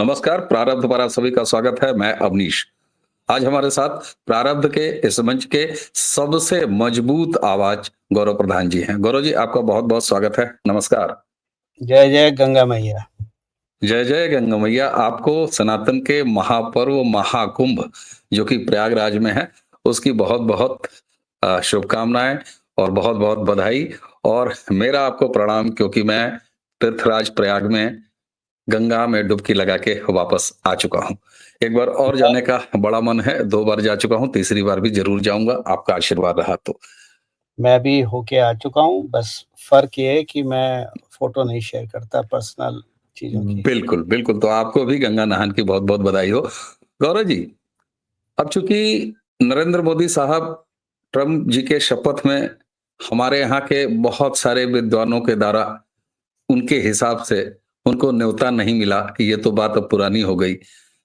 नमस्कार, प्रारब्ध पर आप सभी का स्वागत है। मैं अवनीश। आज हमारे साथ प्रारब्ध के इस मंच के सबसे मजबूत आवाज गौरव प्रधान जी हैं। गौरव जी, आपका बहुत-बहुत स्वागत है। नमस्कार। जय जय गंगा मैया। जय जय गंगा मैया। आपको सनातन के महापर्व महाकुंभ जो कि प्रयागराज में है, उसकी बहुत-बहुत शुभकामनाएँ और बहुत-बहुत बधाई। और मेरा आपको प्रणाम, क्योंकि मैं तीर्थराज प्रयाग में गंगा में डुबकी लगा के वापस आ चुका हूँ। एक बार और जाने का बड़ा मन है, 2 बार जा चुका हूँ, तीसरी बार भी ज़रूर जाऊँगा, आपका आशीर्वाद रहा तो। मैं भी होके आ चुका हूँ, बस फ़र्क ये है कि मैं फ़ोटो नहीं शेयर करता पर्सनल चीज़ों की। बिल्कुल, बिल्कुल, तो आपको भी गंगा नहान की बहुत-बहुत बधाई हो। गौरव जी, अब चूँकि नरेंद्र मोदी साहब ट्रम्प जी के शपथ में हमारे यहाँ के बहुत सारे विद्वानों के द्वारा उनके हिसाब से उनको न्योता नहीं मिला कि ये तो बात अब पुरानी हो गई। हुँ,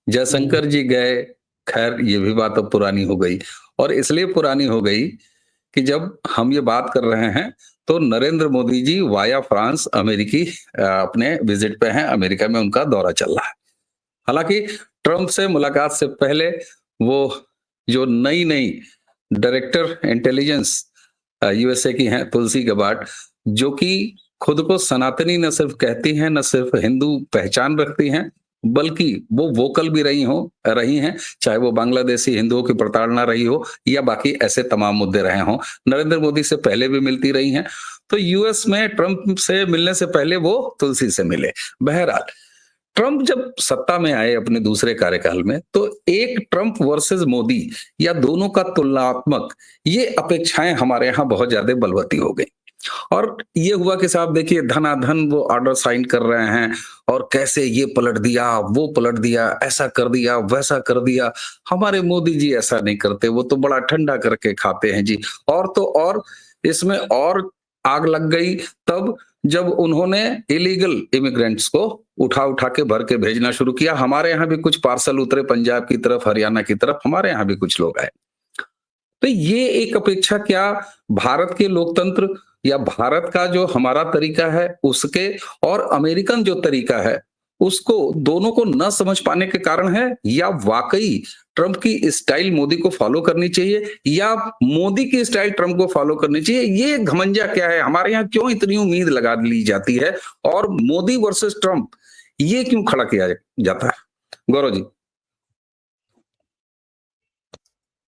जयशंकर जी गए, खैर ये भी बात अब पुरानी हो गई। और इसलिए पुरानी हो गई कि जब हम ये बात कर रहे हैं, तो नरेंद्र मोदी जी वाया फ्रांस अमेरिकी अपने विजिट पे हैं, अमेरिका में उनका दौरा चल रहा है। हालाँकि ट्रम्प से मुलाकात से पहले वो जो नई-नई डायरेक्टर इंटेलिजेंस यूएसए की हैं तुलसी गबार्ड, जो कि खुद को सनातनी न सिर्फ कहती हैं, न सिर्फ हिंदू पहचान रखती हैं, बल्कि वो वोकल भी रही हैं, चाहे वो बांग्लादेशी हिंदुओं की प्रताड़ना रही हो या बाकी ऐसे तमाम मुद्दे रहे हों। नरेंद्र मोदी से पहले भी मिलती रही हैं, तो यूएस में ट्रम्प से मिलने से पहले वो तुलसी से मिले। बहरहाल, ट्रम्प जब सत्ता में आए अपने दूसरे कार्यकाल में, तो एक ट्रम्प वर्सेस मोदी या दोनों का तुलनात्मक ये अपेक्षाएं हमारे यहाँ बहुत ज्यादा बलवती हो गई। और ये हुआ कि साहब देखिए, धनाधन वो ऑर्डर साइन कर रहे हैं और कैसे ये पलट दिया, वो पलट दिया, ऐसा कर दिया, वैसा कर दिया। हमारे मोदी जी ऐसा नहीं करते, वो तो बड़ा ठंडा करके खाते हैं जी। और तो और इसमें और आग लग गई तब जब उन्होंने इलीगल इमिग्रेंट्स को उठा उठा के भर के भेजना शुरू किया। हमारे यहाँ भी कुछ पार्सल उतरे पंजाब की तरफ, हरियाणा की तरफ, हमारे यहाँ भी कुछ लोग आए। तो ये एक अपेक्षा क्या भारत के लोकतंत्र या भारत का जो हमारा तरीका है उसके और अमेरिकन जो तरीका है उसको, दोनों को न समझ पाने के कारण है, या वाकई ट्रंप की स्टाइल मोदी को फॉलो करनी चाहिए या मोदी की स्टाइल ट्रंप को फॉलो करनी चाहिए? ये घमंजा क्या है? हमारे यहाँ क्यों इतनी उम्मीद लगा ली जाती है और मोदी वर्सेस ट्रंप ये क्यों खड़ा किया जाता है? गौरव जी।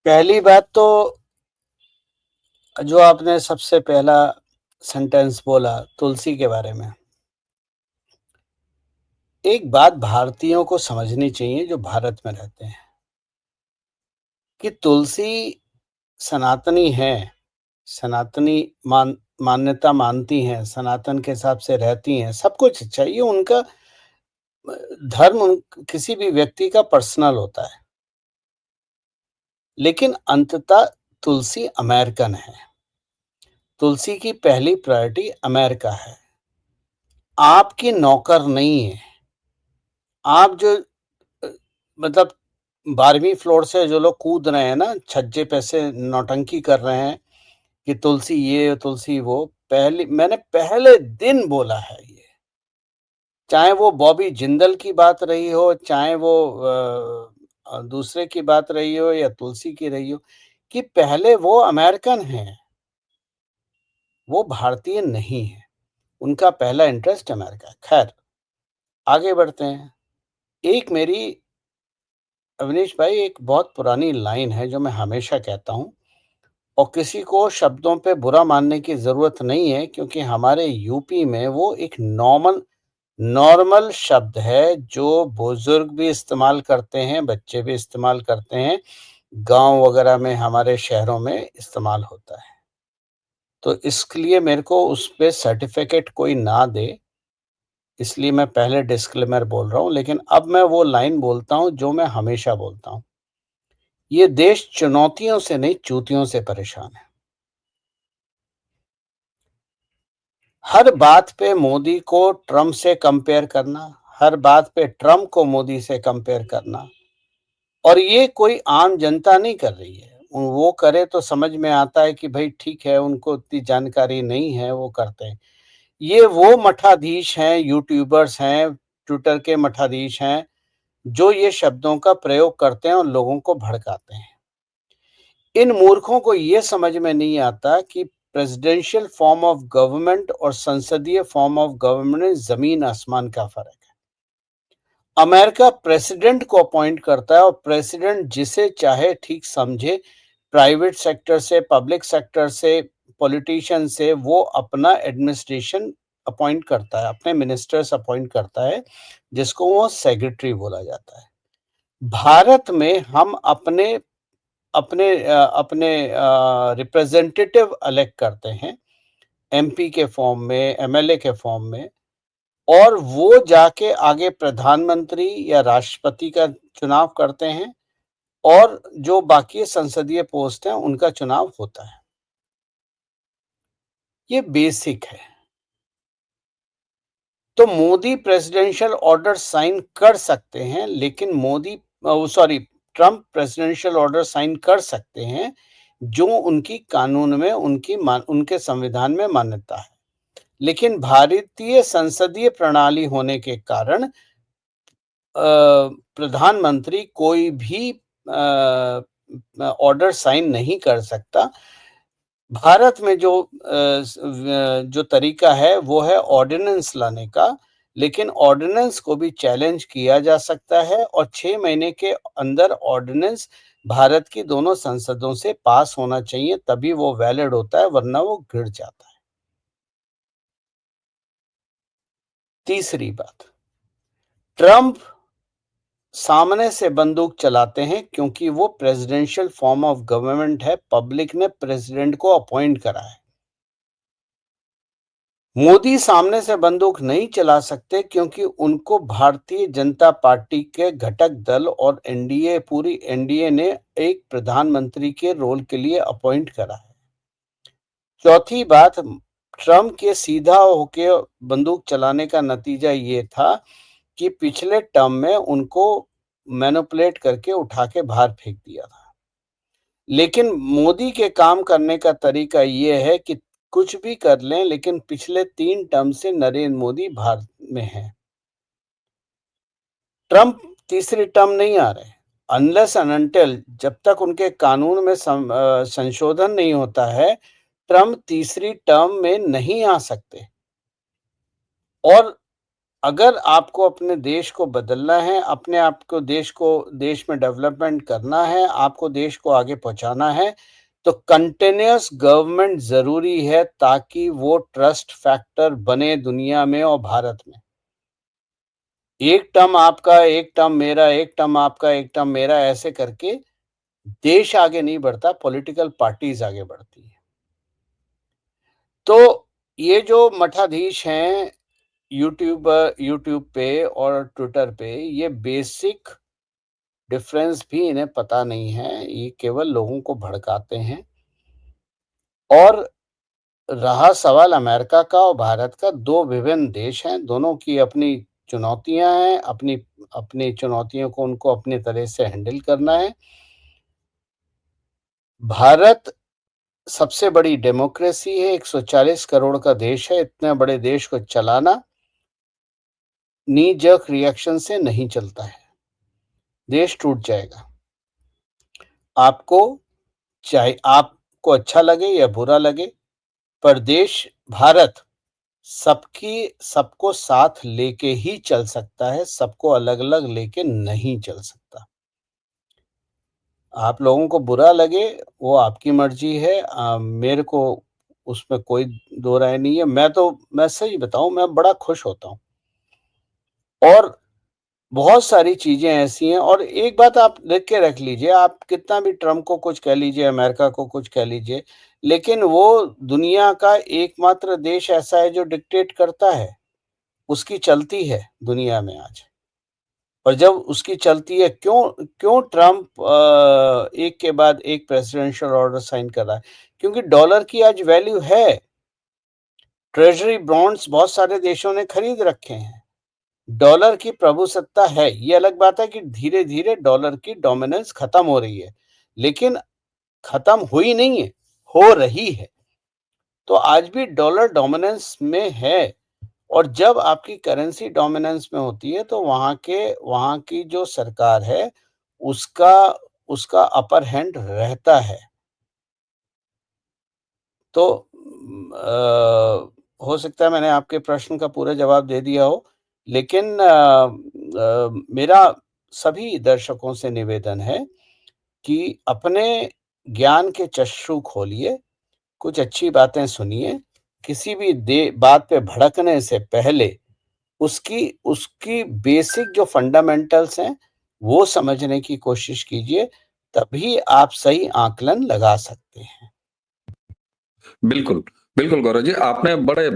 पहली बात तो जो आपने सबसे पहला सेंटेंस बोला तुलसी के बारे में, एक बात भारतीयों को समझनी चाहिए जो भारत में रहते हैं, कि तुलसी सनातनी है, सनातनी मान्यता मानती हैं, सनातन के हिसाब से रहती हैं, सब कुछ चाहिए उनका धर्म किसी भी व्यक्ति का पर्सनल होता है। लेकिन अंततः तुलसी अमेरिकन है। तुलसी की पहली प्रायोरिटी अमेरिका है। आपकी नौकर नहीं है। आप जो अ, मतलब 12वीं फ्लोर से जो लोग कूद रहे हैं ना, छज्जे पे से नौटंकी कर रहे हैं कि तुलसी ये, तुलसी वो, मैंने पहले दिन बोला है ये। चाहे वो बॉबी जिंदल की बात रही हो, चाहे वो दूसरे की बात रही हो या तुलसी की रही हो, कि पहले वो अमेरिकन हैं, वो भारतीय नहीं है। उनका पहला इंटरेस्ट अमेरिका है। खैर, आगे बढ़ते हैं। एक मेरी अवनीश भाई एक बहुत पुरानी लाइन है जो मैं हमेशा कहता हूँ, और किसी को शब्दों पे बुरा मानने की ज़रूरत नहीं है, क्योंकि हमारे यूपी में वो एक नॉर्मल शब्द है जो बुजुर्ग भी इस्तेमाल करते हैं, बच्चे भी इस्तेमाल करते हैं, गाँव वगैरह में, हमारे शहरों में इस्तेमाल होता है। तो इसके लिए मेरे को उस पे सर्टिफ़िकेट कोई ना दे, इसलिए मैं पहले डिस्क्लेमर बोल रहा हूँ, लेकिन अब मैं वो लाइन बोलता हूँ जो मैं हमेशा बोलता हूँ। ये देश चुनौतियों से नहीं, चूतियों से परेशान है। हर बात पे मोदी को ट्रम्प से कंपेयर करना, हर बात पे ट्रम्प को मोदी से कंपेयर करना, और ये कोई आम जनता नहीं कर रही है। वो करे तो समझ में आता है कि भाई ठीक है, उनको इतनी जानकारी नहीं है, वो करते हैं। ये वो मठाधीश हैं, यूट्यूबर्स हैं, ट्विटर के मठाधीश हैं, जो ये शब्दों का प्रयोग करते हैं और लोगों को भड़काते हैं। इन मूर्खों को ये समझ में नहीं आता कि प्रेसिडेंशियल फॉर्म ऑफ गवर्नमेंट और संसदीय फॉर्म ऑफ गवर्नमेंट में ज़मीन आसमान का फ़र्क है। अमेरिका प्रेसिडेंट को अपॉइंट करता है और प्रेसिडेंट जिसे चाहे ठीक समझे, प्राइवेट सेक्टर से, पब्लिक सेक्टर से, पॉलिटिशियन से वो अपना एडमिनिस्ट्रेशन अपॉइंट करता है, अपने मिनिस्टर्स अपॉइंट करता है, जिसको वो सेक्रेटरी बोला जाता है। भारत में हम अपने अपने रिप्रेजेंटेटिव इलेक्ट करते हैं, एमपी के फॉर्म में, एमएलए के फॉर्म में, और वो जाके आगे प्रधानमंत्री या राष्ट्रपति का चुनाव करते हैं और जो बाकी संसदीय पोस्ट हैं उनका चुनाव होता है। ये बेसिक है। तो मोदी प्रेसिडेंशियल ऑर्डर साइन कर सकते हैं, लेकिन ट्रम्प प्रेसिडेंशियल ऑर्डर साइन कर सकते हैं जो उनकी कानून में, उनके संविधान में मान्यता है। लेकिन भारतीय संसदीय प्रणाली होने के कारण प्रधानमंत्री कोई भी ऑर्डर साइन नहीं कर सकता। भारत में जो तरीका है वो है ऑर्डिनेंस लाने का, लेकिन ऑर्डिनेंस को भी चैलेंज किया जा सकता है और 6 महीने के अंदर ऑर्डिनेंस भारत की दोनों संसदों से पास होना चाहिए, तभी वो वैलिड होता है, वरना वो गिर जाता है। तीसरी बात, ट्रम्प सामने से बंदूक चलाते हैं क्योंकि वो प्रेसिडेंशियल फॉर्म ऑफ गवर्नमेंट है, पब्लिक ने प्रेसिडेंट को अपॉइंट करा है। मोदी सामने से बंदूक नहीं चला सकते क्योंकि उनको भारतीय जनता पार्टी के घटक दल और पूरी एनडीए ने एक प्रधानमंत्री के रोल के लिए अपॉइंट करा है। चौथी बात, ट्रम्प के सीधा होके बंदूक चलाने का नतीजा ये था कि पिछले टर्म में उनको मैनिपुलेट करके उठा के बाहर फेंक दिया था। लेकिन मोदी के काम करने का तरीका ये है कि कुछ भी कर लें, लेकिन पिछले 3 टर्म से नरेंद्र मोदी भारत में हैं। ट्रम्प तीसरी टर्म नहीं आ रहे। अनलेस एंड अनटिल, जब तक उनके कानून में संशोधन नहीं होता है, ट्रम्प तीसरी टर्म में नहीं आ सकते। और अगर आपको अपने देश को बदलना है, अपने आप को देश में डेवलपमेंट करना है, आपको देश को आगे पहुंचाना है, तो कंटिन्यूअस गवर्नमेंट जरूरी है ताकि वो ट्रस्ट फैक्टर बने दुनिया में और भारत में। एक टर्म आपका, एक टर्म मेरा, एक टर्म आपका, एक टर्म मेरा, ऐसे करके देश आगे नहीं बढ़ता, पॉलिटिकल पार्टीज आगे बढ़ती है। तो ये जो मठाधीश हैं यूट्यूब पे और ट्विटर पे, ये बेसिक डिफरेंस भी इन्हें पता नहीं है, ये केवल लोगों को भड़काते हैं। और रहा सवाल अमेरिका का और भारत का, दो विभिन्न देश हैं, दोनों की अपनी चुनौतियां हैं, अपनी अपनी चुनौतियों को उनको अपने तरह से हैंडल करना है। भारत सबसे बड़ी डेमोक्रेसी है, 140 करोड़ का देश है, इतने बड़े देश को चलाना नी जर्क रिएक्शन से नहीं चलता है, देश टूट जाएगा। आपको अच्छा लगे या बुरा लगे, पर देश भारत सबको साथ लेके ही चल सकता है, सबको अलग अलग लेके नहीं चल सकता। आप लोगों को बुरा लगे वो आपकी मर्जी है, मेरे को उसमें कोई दो राय नहीं है। मैं सही बताऊं, मैं बड़ा खुश होता हूं। और बहुत सारी चीजें ऐसी हैं, और एक बात आप लिख के रख लीजिए, आप कितना भी ट्रम्प को कुछ कह लीजिए, अमेरिका को कुछ कह लीजिए, लेकिन वो दुनिया का एकमात्र देश ऐसा है जो डिक्टेट करता है, उसकी चलती है दुनिया में आज। और जब उसकी चलती है, क्यों क्यों ट्रम्प एक के बाद एक प्रेसिडेंशियल ऑर्डर साइन कर रहा है? क्योंकि डॉलर की आज वैल्यू है। ट्रेजरी बॉन्ड्स बहुत सारे देशों ने खरीद रखे हैं, डॉलर की प्रभुसत्ता है। ये अलग बात है कि धीरे धीरे डॉलर की डोमिनेंस खत्म हो रही है, लेकिन खत्म हुई नहीं है, हो रही है। तो आज भी डॉलर डोमिनेंस में है, और जब आपकी करेंसी डोमिनेंस में होती है तो वहाँ की जो सरकार है उसका उसका अपर हैंड रहता है। तो हो सकता है मैंने आपके प्रश्न का पूरा जवाब दे दिया हो, लेकिन मेरा सभी दर्शकों से निवेदन है कि अपने ज्ञान के चक्षु खोलिए, कुछ अच्छी बातें सुनिए, किसी भी दे बात पे भड़कने से पहले उसकी उसकी बेसिक जो फंडामेंटल्स हैं, वो समझने की कोशिश कीजिए, तभी आप सही आकलन लगा सकते हैं। बिल्कुल, बिल्कुल गौरव जी, आपने बड़े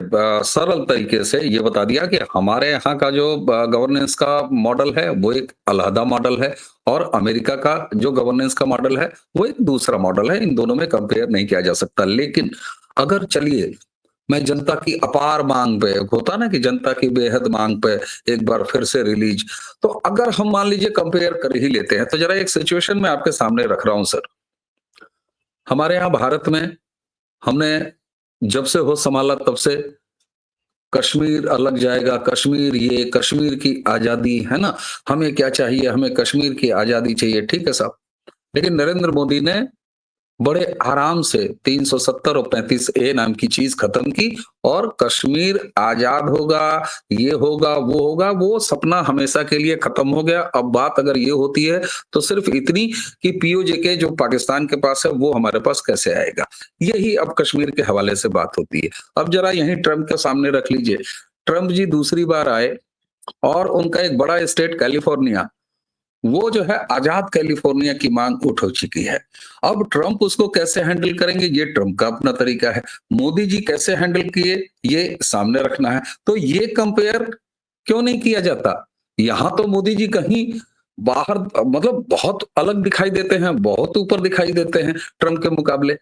सरल तरीके से ये बता दिया कि हमारे यहाँ का जो गवर्नेंस का मॉडल है, वो एक अलहदा मॉडल है और अमेरिका का जो गवर्नेंस का मॉडल है, वो एक दूसरा मॉडल है। इन दोनों में कंपेयर नहीं किया जा सकता। लेकिन अगर चलिए, मैं जनता की अपार माँग पे, होता है ना कि जनता की बेहद माँग पे एक बार फिर से रिलीज, तो अगर हम मान लीजिए कंपेयर कर ही लेते हैं, तो ज़रा एक सिचुएशन मैं आपके सामने रख रहा हूँ सर। हमारे यहाँ भारत में हमने जब से होश संभाला तब से कश्मीर अलग जाएगा, कश्मीर ये, कश्मीर की आज़ादी, है ना? हमें क्या चाहिए? हमें कश्मीर की आज़ादी चाहिए, ठीक है साहब। लेकिन नरेंद्र मोदी ने बड़े आराम से 370 और 35 ए नाम की चीज खत्म की और कश्मीर आजाद होगा, ये होगा, वो सपना हमेशा के लिए खत्म हो गया। अब बात अगर ये होती है तो सिर्फ इतनी कि पीओजे जो पाकिस्तान के पास है वो हमारे पास कैसे आएगा, यही अब कश्मीर के हवाले से बात होती है। अब जरा यही ट्रंप के सामने रख लीजिए, ट्रंप जी दूसरी बार आए और उनका एक बड़ा स्टेट कैलिफोर्निया, वो जो है आजाद कैलिफोर्निया की मांग उठ हो चुकी है। अब ट्रंप उसको कैसे हैंडल करेंगे, ये ट्रंप का अपना तरीका है। मोदी जी कैसे हैंडल किए, ये सामने रखना है। तो ये कंपेयर क्यों नहीं किया जाता? यहां तो मोदी जी कहीं बाहर, मतलब बहुत अलग दिखाई देते हैं, बहुत ऊपर दिखाई देते हैं ट्रंप के मुकाबले।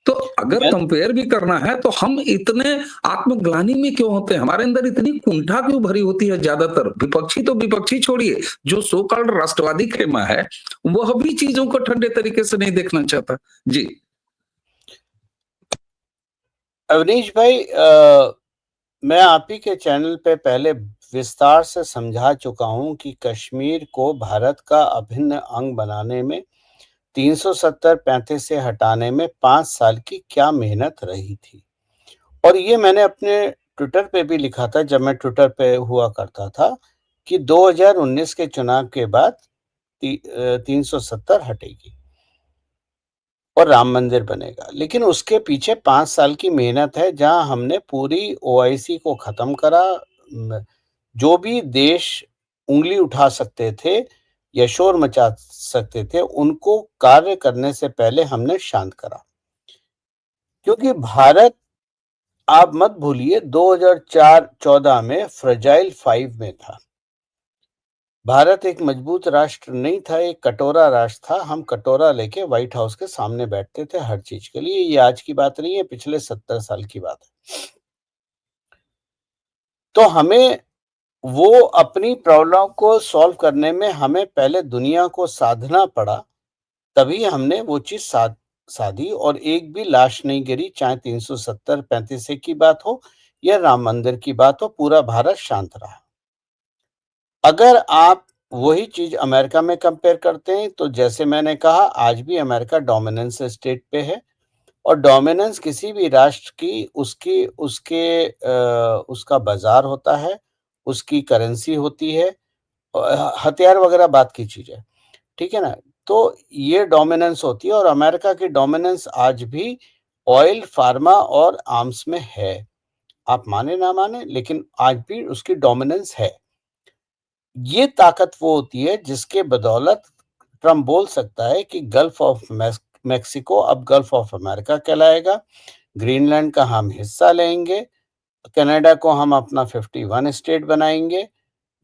तो अगर मैं कंपेयर भी करना है तो हम इतने आत्मग्लानि में क्यों होते हैं? हमारे अंदर इतनी कुंठा क्यों भरी होती है? ज्यादातर विपक्षी तो विपक्षी छोड़िए, जो सो कॉल्ड राष्ट्रवादी खेमा है, वह भी चीजों को ठंडे तरीके से नहीं देखना चाहता। जी। अवनीश भाई, मैं आप ही के चैनल पे पहले विस्तार से समझा चुका हूँ कि कश्मीर को भारत का अभिन्न अंग बनाने में 370-35 से हटाने में 5 साल की क्या मेहनत रही थी। और ये मैंने अपने ट्विटर पे भी लिखा था, जब मैं ट्विटर पे हुआ करता था, कि 2019 के चुनाव के बाद 370 हटेगी और राम मंदिर बनेगा। लेकिन उसके पीछे 5 साल की मेहनत है, जहां हमने पूरी ओआईसी को खत्म करा। जो भी देश उंगली उठा सकते थे या शोर मचा सकते थे, उनको कार्य करने से पहले हमने शांत करा। क्योंकि भारत, आप मत भूलिए, 2004-14 में फ्रेजाइल 5 में था। भारत एक मजबूत राष्ट्र नहीं था, एक कटोरा राष्ट्र था। हम कटोरा लेके व्हाइट हाउस के सामने बैठते थे हर चीज के लिए। ये आज की बात नहीं है, पिछले 70 साल की बात है। तो हमें वो अपनी प्रॉब्लम को सॉल्व करने में हमें पहले दुनिया को साधना पड़ा, तभी हमने वो चीज साधी और एक भी लाश नहीं गिरी। चाहे 370-35 की बात हो या राम मंदिर की बात हो, पूरा भारत शांत रहा। अगर आप वही चीज अमेरिका में कंपेयर करते हैं, तो जैसे मैंने कहा, आज भी अमेरिका डोमिनेंस स्टेट पे है। और डोमिनेंस किसी भी राष्ट्र की उसकी उसके उसका बाजार होता है, उसकी करेंसी होती है, हथियार वगैरह बात की चीज है, ठीक है ना? तो ये डोमिनेंस होती है और अमेरिका की डोमिनेंस आज भी ऑयल, फार्मा और आर्म्स में है। आप माने ना माने, लेकिन आज भी उसकी डोमिनेंस है। ये ताकत वो होती है जिसके बदौलत ट्रम्प बोल सकता है कि गल्फ ऑफ मेक्सिको अब गल्फ ऑफ अमेरिका कहलाएगा, ग्रीनलैंड का हम हिस्सा लेंगे, कनाडा को हम अपना 51 स्टेट बनाएंगे।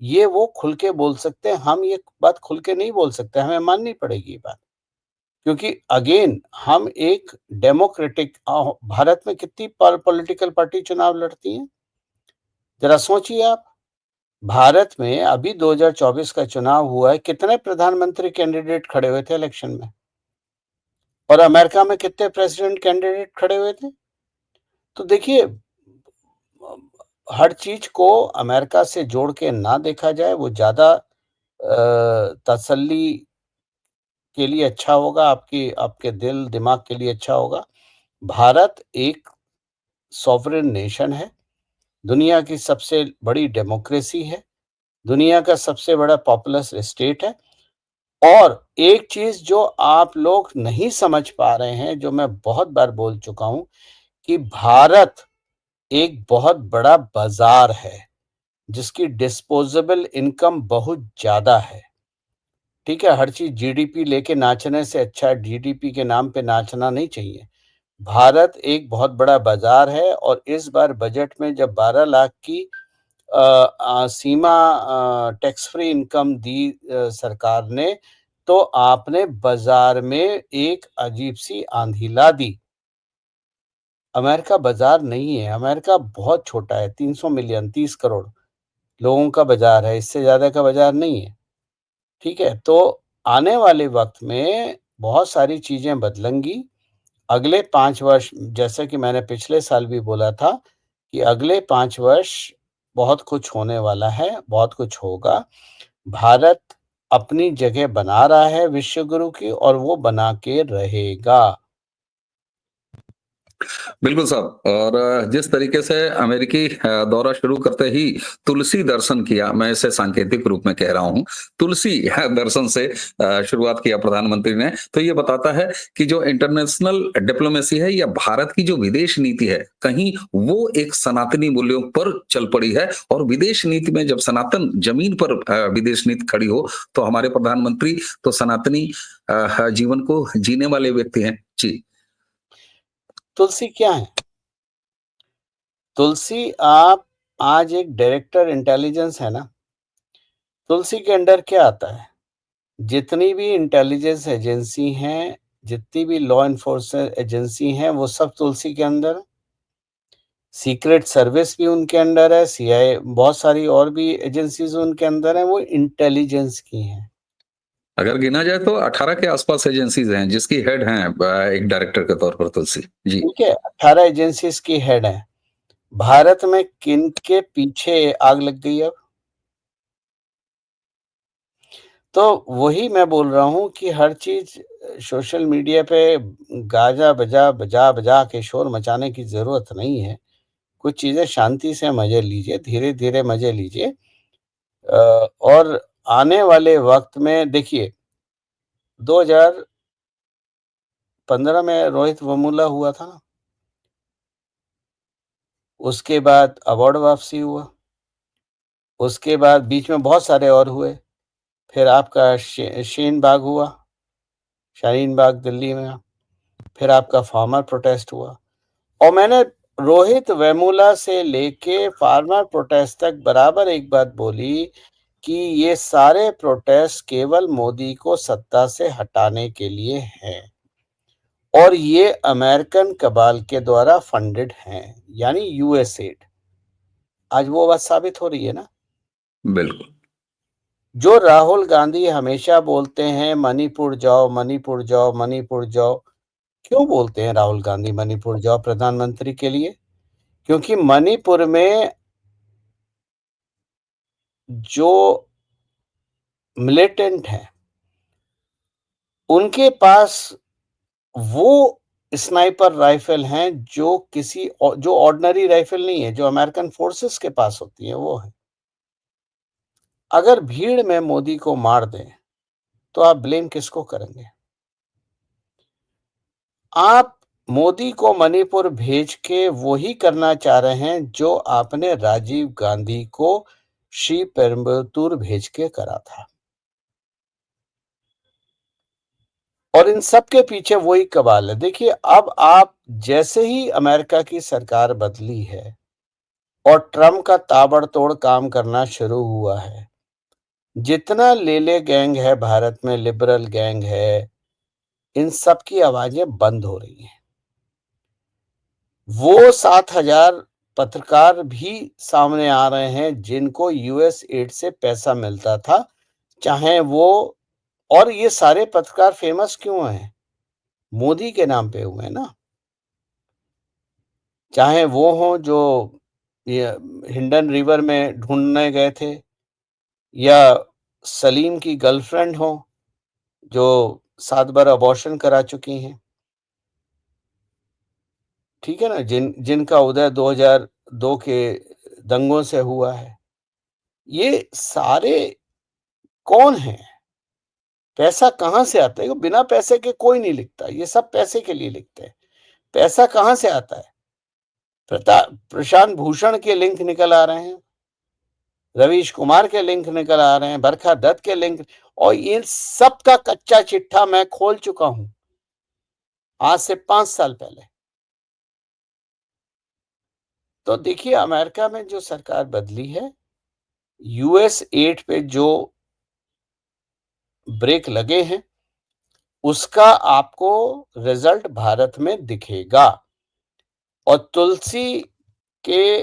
ये वो खुल के बोल सकते हैं, हम ये बात खुल के नहीं बोल सकते, हमें माननी पड़ेगी ये बात। क्योंकि अगेन हम एक डेमोक्रेटिक, भारत में कितनी पॉलिटिकल पार्टी चुनाव लड़ती हैं? जरा सोचिए आप। भारत में अभी 2024 का चुनाव हुआ है, कितने प्रधानमंत्री कैंडिडेट खड़े हुए थे इलेक्शन में? और अमेरिका में कितने प्रेसिडेंट कैंडिडेट खड़े हुए थे? तो देखिए, हर चीज़ को अमेरिका से जोड़ के ना देखा जाए, वो ज़्यादा तसल्ली के लिए अच्छा होगा, आपके दिल दिमाग के लिए अच्छा होगा। भारत एक सॉवरेन नेशन है, दुनिया की सबसे बड़ी डेमोक्रेसी है, दुनिया का सबसे बड़ा पॉपुलस स्टेट है। और एक चीज़ जो आप लोग नहीं समझ पा रहे हैं, जो मैं बहुत बार बोल चुका हूँ, कि भारत एक बहुत बड़ा बाज़ार है, जिसकी डिस्पोज़ेबल इनकम बहुत ज़्यादा है। ठीक है? हर चीज़ जीडीपी लेके नाचने से अच्छा जीडीपी के नाम पे नाचना नहीं चाहिए। भारत एक बहुत बड़ा बाज़ार है और इस बार बजट में जब 12 लाख की सीमा टैक्स फ्री इनकम दी सरकार ने, तो आपने बाज़ार में एक अजीब-सी आँधी ला दी। अमेरिका बाज़ार नहीं है, अमेरिका बहुत छोटा है, 300 मिलियन 30 करोड़ लोगों का बाज़ार है, इससे ज़्यादा का बाज़ार नहीं है। ठीक है? तो आने वाले वक़्त में बहुत सारी चीज़ें बदलेंगी। अगले 5 वर्ष, जैसा कि मैंने पिछले साल भी बोला था, कि अगले 5 वर्ष बहुत कुछ होने वाला है, बहुत कुछ होगा। भारत अपनी जगह बना रहा है विश्व गुरु की और वो बना के रहेगा। बिल्कुल साहब। और जिस तरीके से अमेरिकी दौरा शुरू करते ही तुलसी दर्शन किया, मैं इसे सांकेतिक रूप में कह रहा हूँ, तुलसी दर्शन से शुरुआत किया प्रधानमंत्री ने, तो ये बताता है कि जो इंटरनेशनल डिप्लोमेसी है या भारत की जो विदेश नीति है, कहीं वो एक सनातनी मूल्यों पर चल पड़ी है। और विदेश नीति में जब सनातन जमीन पर विदेश नीति खड़ी हो, तो हमारे प्रधानमंत्री तो सनातनी जीवन को जीने वाले व्यक्ति हैं। जी। तुलसी क्या है? तुलसी आप आज एक डायरेक्टर इंटेलिजेंस है ना, तुलसी के अंडर क्या आता है? जितनी भी इंटेलिजेंस एजेंसी हैं, जितनी भी लॉ एनफोर्समेंट एजेंसी हैं, वो सब तुलसी के अंदर है। सीक्रेट सर्विस भी उनके अंडर है, सीआईए, बहुत सारी और भी एजेंसीज़ उनके अंदर हैं, वो इंटेलिजेंस की हैं। अगर गिना जाए तो 18 के आसपास एजेंसीज़ हैं, जिसकी हेड हैं एक डायरेक्टर के तौर पर तुलसी। जी। ठीक है? 18 एजेंसीज़ की हेड हैं। भारत में किनके पीछे आग लग गई अब? तो वही मैं बोल रहा हूँ कि हर चीज़ सोशल मीडिया पे गाजा बजा के शोर मचाने की ज़रूरत नहीं है। कुछ चीज़ें शांति से मज़े लीजिए, धीरे-धीरे मज़े लीजिए। और आने वाले वक़्त में देखिए, 2015 में रोहित वेमुला हुआ था ना, उसके बाद अवार्ड वापसी हुआ, उसके बाद बीच में बहुत सारे और हुए, फिर आपका शीन बाग हुआ, शाहीन बाग दिल्ली में, फिर आपका फार्मर प्रोटेस्ट हुआ। और मैंने रोहित वेमुला से लेके फार्मर प्रोटेस्ट तक बराबर एक बात बोली कि ये सारे प्रोटेस्ट केवल मोदी को सत्ता से हटाने के लिए हैं और ये अमेरिकन कबाल के द्वारा फंडेड हैं, यानी यूएसएड। आज वो बात साबित हो रही है ना। बिल्कुल। जो राहुल गांधी हमेशा बोलते हैं मणिपुर जाओ, मणिपुर जाओ, मणिपुर जाओ। क्यों बोलते हैं राहुल गांधी मणिपुर जाओ प्रधानमंत्री के लिए? क्योंकि मणिपुर में जो मिलिटेंट हैं, उनके पास वो स्नाइपर राइफल हैं जो जो ऑर्डिनरी राइफल नहीं है, जो अमेरिकन फोर्सेस के पास होती है, वो है। अगर भीड़ में मोदी को मार दें, तो आप ब्लेम किसको करेंगे? आप मोदी को मणिपुर भेज के वही करना चाह रहे हैं जो आपने राजीव गांधी को श्रीपेरुम्बदूर भेज के करा था। और इन सब के पीछे वही कबाल है। देखिए, अब आप जैसे ही अमेरिका की सरकार बदली है और ट्रम्प का ताबड़तोड़ काम करना शुरू हुआ है, जितना लेले गैंग है भारत में, लिबरल गैंग है, इन सब की आवाजें बंद हो रही हैं। वो 7,000 पत्रकार भी सामने आ रहे हैं जिनको यूएस एड से पैसा मिलता था, चाहे वो, और ये सारे पत्रकार फेमस क्यों हैं? मोदी के नाम पे हुए हैं ना। चाहे वो हों जो ये हिंडन रिवर में ढूंढने गए थे, या सलीम की गर्लफ्रेंड हो जो 7 बार अबॉर्शन करा चुकी हैं। ठीक है ना? जिनका उदय 2002 के दंगों से हुआ है। ये सारे कौन हैं? पैसा कहाँ से आता है? बिना पैसे के कोई नहीं लिखता, ये सब पैसे के लिए लिखते हैं। पैसा कहाँ से आता है? प्रशांत भूषण के लिंक निकल आ रहे हैं, रवीश कुमार के लिंक निकल आ रहे हैं, बरखा दत्त के लिंक, और इन सब का कच्चा चिट्ठा मैं खोल चुका हूं आज से 5 साल पहले। तो देखिए, अमेरिका में जो सरकार बदली है, यूएस एड पे जो ब्रेक लगे हैं, उसका आपको रिजल्ट भारत में दिखेगा। और तुलसी के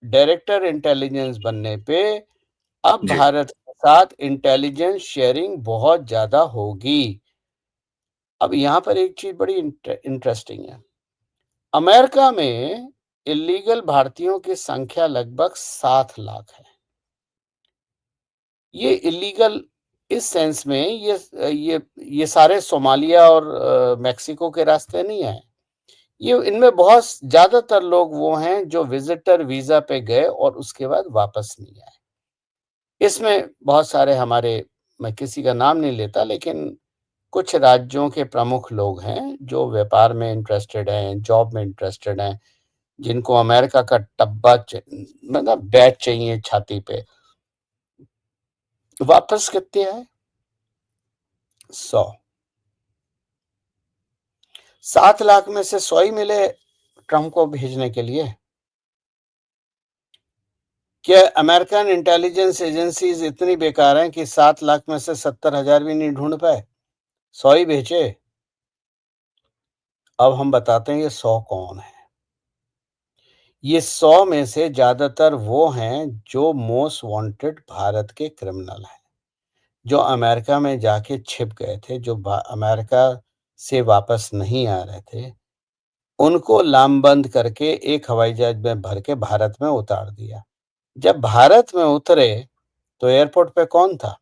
डायरेक्टर इंटेलिजेंस बनने पे अब जी भारत के साथ इंटेलिजेंस शेयरिंग बहुत ज्यादा होगी। अब यहाँ पर एक चीज बड़ी इंटरेस्टिंग है। अमेरिका में इलीगल भारतीयों की संख्या लगभग 7 लाख है। ये इलीगल इस सेंस में ये सारे सोमालिया और मेक्सिको के रास्ते नहीं आए। ये इनमें बहुत ज्यादातर लोग वो हैं जो विजिटर वीजा पे गए और उसके बाद वापस नहीं आए। इसमें बहुत सारे हमारे, मैं किसी का नाम नहीं लेता, लेकिन कुछ राज्यों के प्रमुख लोग हैं जो व्यापार में इंटरेस्टेड हैं, जॉब में इंटरेस्टेड हैं, जिनको अमेरिका का टब्बा मतलब बैच चाहिए छाती पे। वापस कितने आए? 100। 7 लाख में से 100 ही मिले ट्रंप को भेजने के लिए। क्या अमेरिकन इंटेलिजेंस एजेंसीज इतनी बेकार हैं कि 7 लाख में से 70,000 भी नहीं ढूंढ पाए, 100 ही भेजे? अब हम बताते हैं ये 100 कौन है। ये 100 में से ज्यादातर वो हैं जो मोस्ट वांटेड भारत के क्रिमिनल हैं, जो अमेरिका में जाके छिप गए थे, जो अमेरिका से वापस नहीं आ रहे थे। उनको लामबंद करके एक हवाई जहाज में भर के भारत में उतार दिया। जब भारत में उतरे तो एयरपोर्ट पे कौन था?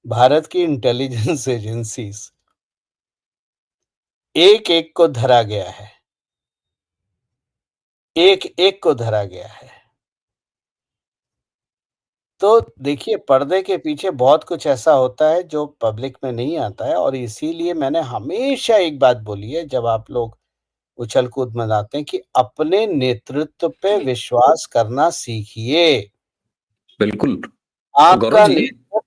भारत की इंटेलिजेंस एजेंसीज। एक एक को धरा गया है, एक एक को धरा गया है। तो देखिए, पर्दे के पीछे बहुत कुछ ऐसा होता है जो पब्लिक में नहीं आता है, और इसीलिए मैंने हमेशा एक बात बोली है जब आप लोग उछल कूद मनाते हैं कि अपने नेतृत्व पे विश्वास करना सीखिए। बिल्कुल। गौरव आपका जी, नेतृत्व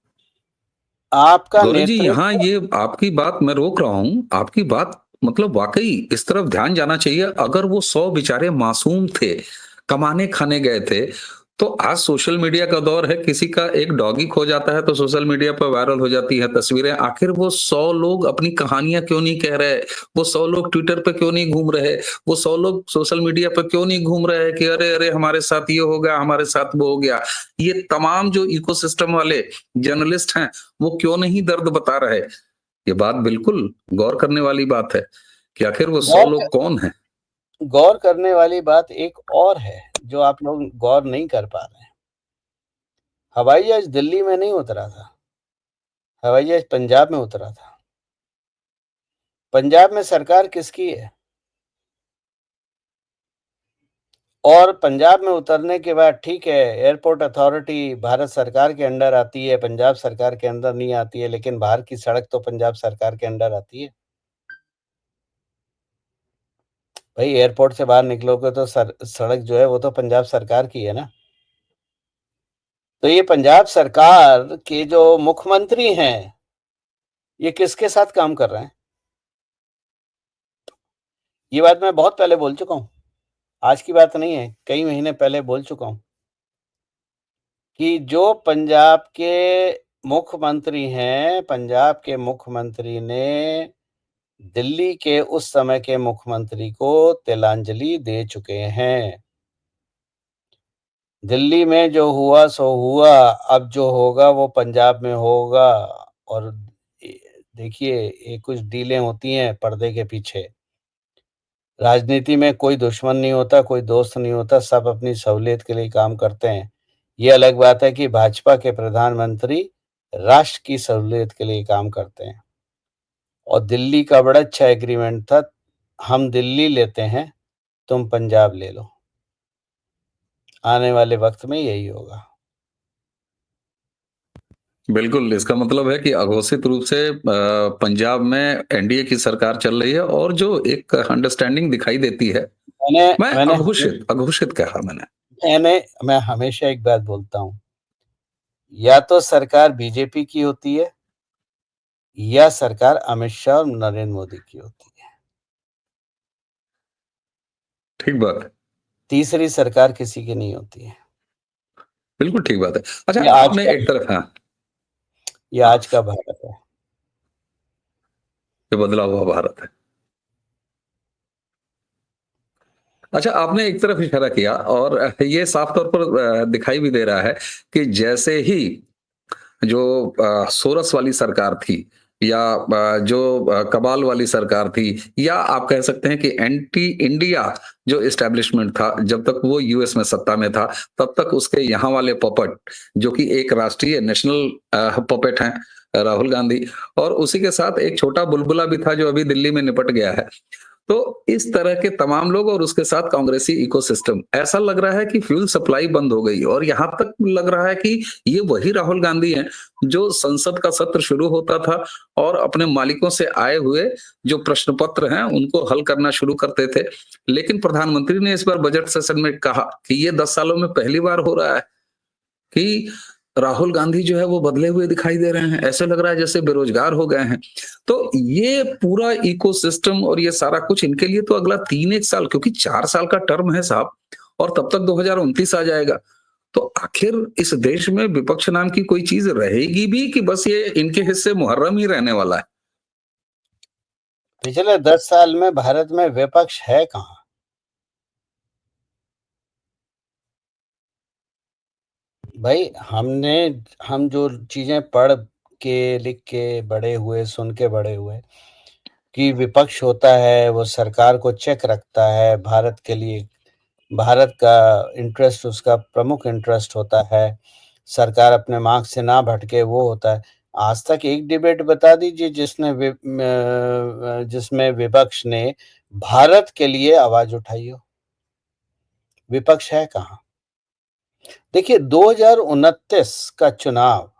आपका गौरव जी, यहाँ नेतृत्व ये आपकी बात मैं रोक रहा हूँ। आपकी बात मतलब वाकई इस तरफ ध्यान जाना चाहिए। अगर वो 100 बेचारे मासूम थे, कमाने खाने गए थे, तो आज सोशल मीडिया का दौर है, किसी का एक डॉगी खो जाता है तो सोशल मीडिया पर वायरल हो जाती है तस्वीरें। आखिर वो 100 लोग अपनी कहानियां क्यों नहीं कह रहे? वो 100 लोग ट्विटर पे क्यों नहीं घूम रहे? वो 100 लोग सोशल मीडिया पर क्यों नहीं घूम रहे हैं कि अरे अरे हमारे साथ ये हो गया, हमारे साथ वो हो गया? ये तमाम जो इकोसिस्टम वाले जर्नलिस्ट हैं, वो क्यों नहीं दर्द बता रहे? ये बात बिल्कुल गौर करने वाली बात है कि आखिर वो 100 गौर लोग कौन हैं? गौर करने वाली बात एक और है जो आप लोग गौर नहीं कर पा रहे हैं। हवाई जहाज दिल्ली में नहीं उतरा था, हवाई जहाज पंजाब में उतरा था। पंजाब में सरकार किसकी है? और पंजाब में उतरने के बाद ठीक है, एयरपोर्ट अथॉरिटी भारत सरकार के अंडर आती है, पंजाब सरकार के अंदर नहीं आती है, लेकिन बाहर की सड़क तो पंजाब सरकार के अंडर आती है। भाई, एयरपोर्ट से बाहर निकलोगे तो सड़क जो है वो तो पंजाब सरकार की है ना। तो ये पंजाब सरकार के जो मुख्यमंत्री हैं, ये किसके साथ काम कर रहे हैं? ये बात मैं बहुत पहले बोल चुका हूं, आज की बात नहीं है, कई महीने पहले बोल चुका हूं कि जो पंजाब के मुख्यमंत्री हैं, पंजाब के मुख्यमंत्री ने दिल्ली के उस समय के मुख्यमंत्री को तिलांजलि दे चुके हैं। दिल्ली में जो हुआ सो हुआ, अब जो होगा वो पंजाब में होगा। और देखिए, ये कुछ डीलें होती हैं पर्दे के पीछे। राजनीति में कोई दुश्मन नहीं होता, कोई दोस्त नहीं होता, सब अपनी सहूलियत के लिए काम करते हैं। ये अलग बात है कि भाजपा के प्रधानमंत्री राष्ट्र की सहूलियत के लिए काम करते हैं। और दिल्ली का बड़ा अच्छा एग्रीमेंट था, हम दिल्ली लेते हैं, तुम पंजाब ले लो। आने वाले वक्त में यही होगा। बिल्कुल, इसका मतलब है कि अघोषित रूप से पंजाब में एनडीए की सरकार चल रही है और जो एक अंडरस्टैंडिंग दिखाई देती है, मैंने मैं मैंने अघोषित कहा मैंने। मैं हमेशा एक बात बोलता हूँ, या तो सरकार बीजेपी की होती है या सरकार अमित शाह और नरेंद्र मोदी की होती है। ठीक बात है। तीसरी सरकार किसी की नहीं होती है। बिल्कुल ठीक बात है। अच्छा, ये आज आपने का एक तरफ हाँ, ये आज का भारत है। ये बदला हुआ भारत है। अच्छा, आपने एक तरफ इशारा किया और ये साफ तौर पर दिखाई भी दे रहा है कि जैसे ही जो सोरस वाली सरकार थी या जो कबाल वाली सरकार थी या आप कह सकते हैं कि एंटी इंडिया जो एस्टेब्लिशमेंट था, जब तक वो यूएस में सत्ता में था, तब तक उसके यहाँ वाले पपेट जो कि एक राष्ट्रीय नेशनल पपेट हैं, राहुल गांधी, और उसी के साथ एक छोटा बुलबुला भी था जो अभी दिल्ली में निपट गया है। तो इस तरह के तमाम लोग और उसके साथ कांग्रेसी इकोसिस्टम, ऐसा लग रहा है कि फ्यूल सप्लाई बंद हो गई और यहां तक लग रहा है कि ये वही राहुल गांधी हैं जो संसद का सत्र शुरू होता था और अपने मालिकों से आए हुए जो प्रश्न पत्र हैं उनको हल करना शुरू करते थे। लेकिन प्रधानमंत्री ने इस बार बजट सेशन में कहा कि ये 10 सालों में पहली बार हो रहा है कि राहुल गांधी जो है वो बदले हुए दिखाई दे रहे हैं, ऐसे लग रहा है जैसे बेरोजगार हो गए हैं। तो ये पूरा इकोसिस्टम और ये सारा कुछ इनके लिए तो अगला 3 साल, क्योंकि 4 साल का टर्म है साहब, और तब तक 2029 आ जाएगा। तो आखिर इस देश में विपक्ष नाम की कोई चीज रहेगी भी कि बस ये इनके हिस्से मुहर्रम ही रहने वाला है? पिछले 10 साल में भारत में विपक्ष है कहाँ? भाई हम जो चीजें पढ़ के लिख के बड़े हुए, सुन के बड़े हुए कि विपक्ष होता है वो सरकार को चेक रखता है, भारत के लिए भारत का इंटरेस्ट उसका प्रमुख इंटरेस्ट होता है, सरकार अपने मार्ग से ना भटके वो होता है। आज तक एक डिबेट बता दीजिए जिसमें विपक्ष ने भारत के लिए आवाज उठाई हो। विपक्ष है कहाँ? देखिए, 2029 का चुनाव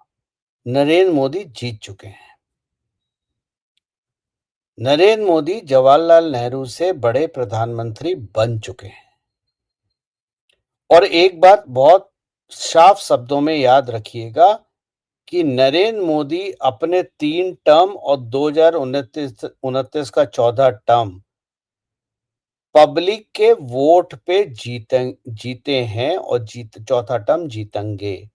नरेंद्र मोदी जीत चुके हैं। नरेंद्र मोदी जवाहरलाल नेहरू से बड़े प्रधानमंत्री बन चुके हैं। और एक बात बहुत साफ शब्दों में याद रखिएगा कि नरेंद्र मोदी अपने 3 टर्म और 2029 का 14 टर्म पब्लिक के वोट पे जीते हैं और चौथा टर्म जीतेंगे।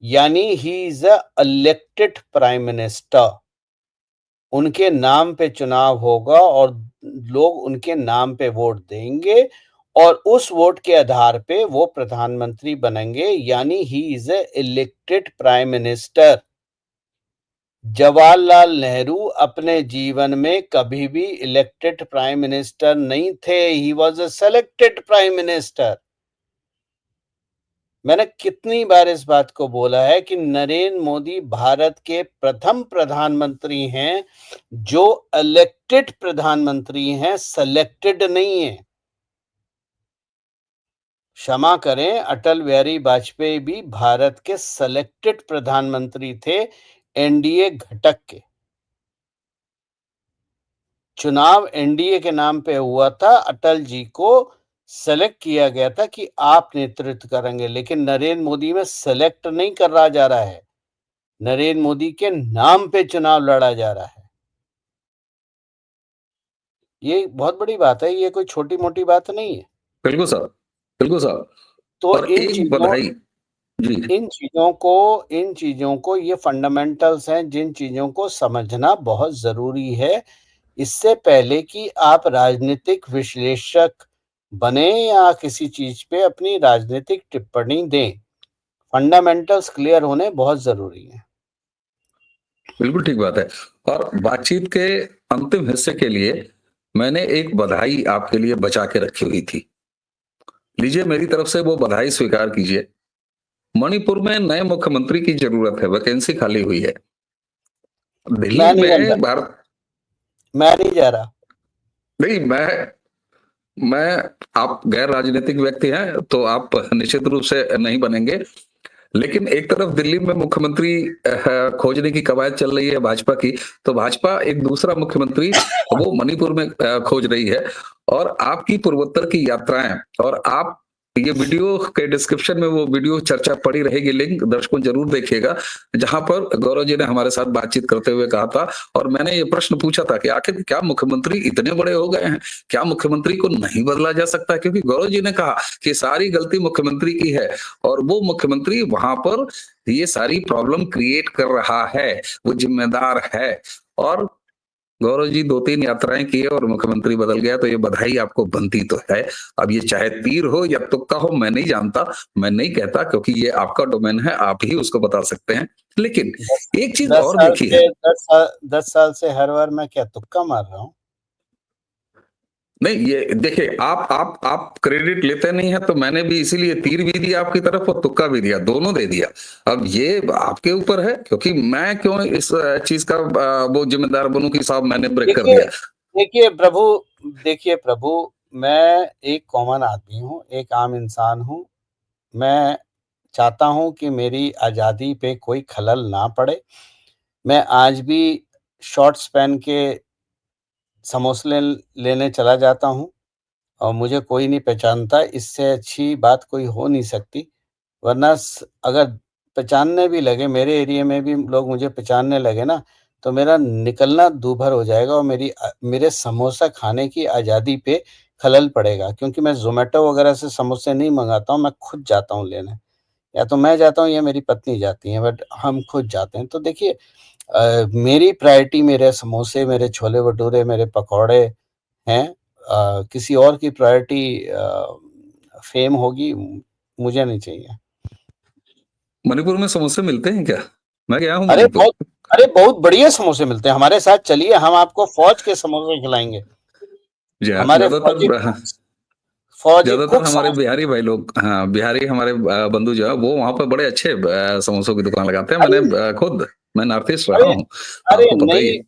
यानी he is a elected prime minister. उनके नाम पे चुनाव होगा और लोग उनके नाम पे वोट देंगे और उस वोट के आधार पे वो प्रधानमंत्री बनेंगे। यानी he is a elected prime minister. Jawaharlal Nehru अपने जीवन में कभी भी इलेक्टेड प्राइम मिनिस्टर नहीं थे। He was a selected prime minister. मैंने कितनी बार इस बात को बोला है कि नरेंद्र मोदी भारत के प्रथम प्रधानमंत्री हैं जो इलेक्टेड प्रधानमंत्री हैं, सेलेक्टेड नहीं है। क्षमा करें, अटल बिहारी वाजपेयी भी भारत के सेलेक्टेड प्रधानमंत्री थे, एनडीए घटक के। चुनाव एनडीए के नाम पे हुआ था, अटल जी को सेलेक्ट किया गया था कि आप नेतृत्व करेंगे, लेकिन नरेंद्र मोदी में सेलेक्ट नहीं करा जा रहा है, नरेंद्र मोदी के नाम पे चुनाव लड़ा जा रहा है। ये बहुत बड़ी बात है, ये कोई छोटी मोटी बात नहीं है। बिल्कुल साहब, बिल्कुल साहब। तो और एक बधाई जी। इन चीजों को ये फंडामेंटल्स हैं जिन चीजों को समझना बहुत जरूरी है, इससे पहले कि आप राजनीतिक विश्लेषक बने या किसी चीज पे अपनी राजनीतिक टिप्पणी दें। फंडामेंटल्स क्लियर होने बहुत जरूरी है। बिल्कुल ठीक बात है। और बातचीत के अंतिम हिस्से के लिए मैंने एक बधाई आपके लिए बचा के रखी हुई थी। लीजिए मेरी तरफ से वो बधाई स्वीकार कीजिए। मणिपुर में नए मुख्यमंत्री की ज़रूरत है, वैकेंसी खाली हुई है। मैं दिल्ली नहीं बन में रहा, भारत मैं नहीं जा रहा। नहीं, मैं आप गैर राजनीतिक व्यक्ति हैं, तो आप निश्चित रूप से नहीं बनेंगे। लेकिन एक तरफ दिल्ली में मुख्यमंत्री खोजने की कवायद चल रही है भाजपा की, तो भाजपा एक दूसरा मुख्यमंत्री वो मणिपुर में खोज रही है। और आपकी पूर्वोत्तर की यात्राएं, और आप ये वीडियो के डिस्क्रिप्शन में वो वीडियो चर्चा पड़ी रहेगी, लिंक दर्शकों जरूर देखिएगा, जहां पर गौरव जी ने हमारे साथ बातचीत करते हुए कहा था, और मैंने ये प्रश्न पूछा था कि आखिर क्या मुख्यमंत्री इतने बड़े हो गए हैं, क्या मुख्यमंत्री को नहीं बदला जा सकता? क्योंकि गौरव जी ने कहा कि सारी गलती मुख्यमंत्री की है, और वो मुख्यमंत्री वहां पर ये सारी प्रॉब्लम क्रिएट कर रहा है, वो जिम्मेदार है। और गौरव जी 2-3 यात्राएं किए और मुख्यमंत्री बदल गया, तो ये बधाई आपको बनती तो है। अब ये चाहे तीर हो या तुक्का हो, मैं नहीं जानता, मैं नहीं कहता, क्योंकि ये आपका डोमेन है, आप ही उसको बता सकते हैं। लेकिन दस एक चीज दस और साल देखी है। से 10 साल से हर बार मैं क्या तुक्का मार रहा हूँ? नहीं, ये देखिए, आप क्रेडिट लेते नहीं है, तो मैंने भी इसीलिए तीर भी दिया आपकी तरफ और तुक्का भी दिया, दोनों दे दिया। अब ये आपके ऊपर है, क्योंकि मैं क्यों इस चीज का वो जिम्मेदार बनूं कि साहब मैंने ब्रेक कर देखिए दिया। देखिए प्रभु देखिए प्रभु, मैं एक कॉमन आदमी हूँ, एक आम इंसान हूँ। मैं चाहता हूँ कि मेरी आज़ादी पे कोई खलल ना पड़े। मैं आज भी शॉर्ट्स पहन के समोसे लेने चला जाता हूँ और मुझे कोई नहीं पहचानता, इससे अच्छी बात कोई हो नहीं सकती। वरना अगर पहचानने भी लगे, मेरे एरिया में भी लोग मुझे पहचानने लगे ना, तो मेरा निकलना दूभर हो जाएगा और मेरे समोसा खाने की आज़ादी पे खलल पड़ेगा, क्योंकि मैं ज़ोमैटो वगैरह से समोसे नहीं मँगाता हूँ, मैं खुद जाता हूँ लेने। या तो मैं जाता हूँ या मेरी पत्नी जाती है, बट हम खुद जाते हैं। तो देखिए, मेरी प्रायोरिटी मेरे समोसे, मेरे छोले-भटूरे, मेरे पकौड़े हैं। किसी और की प्रायोरिटी फ़ेम होगी, मुझे नहीं चाहिए। मणिपुर में समोसे मिलते हैं क्या? मैं गया हूँ अरे मणिपुर। बहुत अरे बहुत बढ़िया समोसे मिलते हैं, हमारे साथ चलिए, हम आपको फ़ौज के समोसे खिलाएँगे। हमारे ज्यादातर फ़ौजी ज्यादातर कुक हमारे समोसे। बिहारी भाई लोग, हाँ, बिहारी हमारे बंधु जो है वो वहां पर बड़े अच्छे समोसों की दुकान लगाते हैं। मैंने अरे खुद, मैं नॉर्थ ईस्ट रहा अरे हूँ, अरे आपको पता ही नहीं है।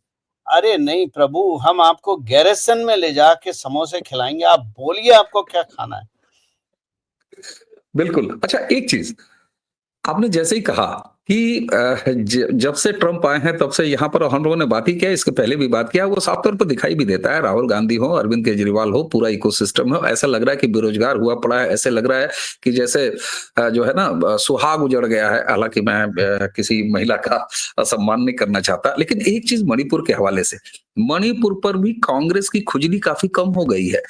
अरे नहीं प्रभु, हम आपको गैरिसन में ले जाके समोसे खिलाएँगे, आप बोलिए आपको क्या खाना है? बिल्कुल। अच्छा, एक चीज आपने जैसे ही कहा कि जब से ट्रंप आए हैं तब से यहाँ पर हम लोगों ने बात ही किया, इसके पहले भी बात किया, वो साफ तौर पर दिखाई भी देता है। राहुल गांधी हो, अरविंद केजरीवाल हो, पूरा इकोसिस्टम हो, ऐसा लग रहा है कि बेरोजगार हुआ पड़ा है। ऐसे लग रहा है कि जैसे जो है ना, सुहाग उजड़ गया है। हालांकि मैं किसी महिला का सम्मान नहीं करना चाहता, लेकिन एक चीज मणिपुर के हवाले से, मणिपुर पर भी कांग्रेस की खुजली काफी कम हो गई है।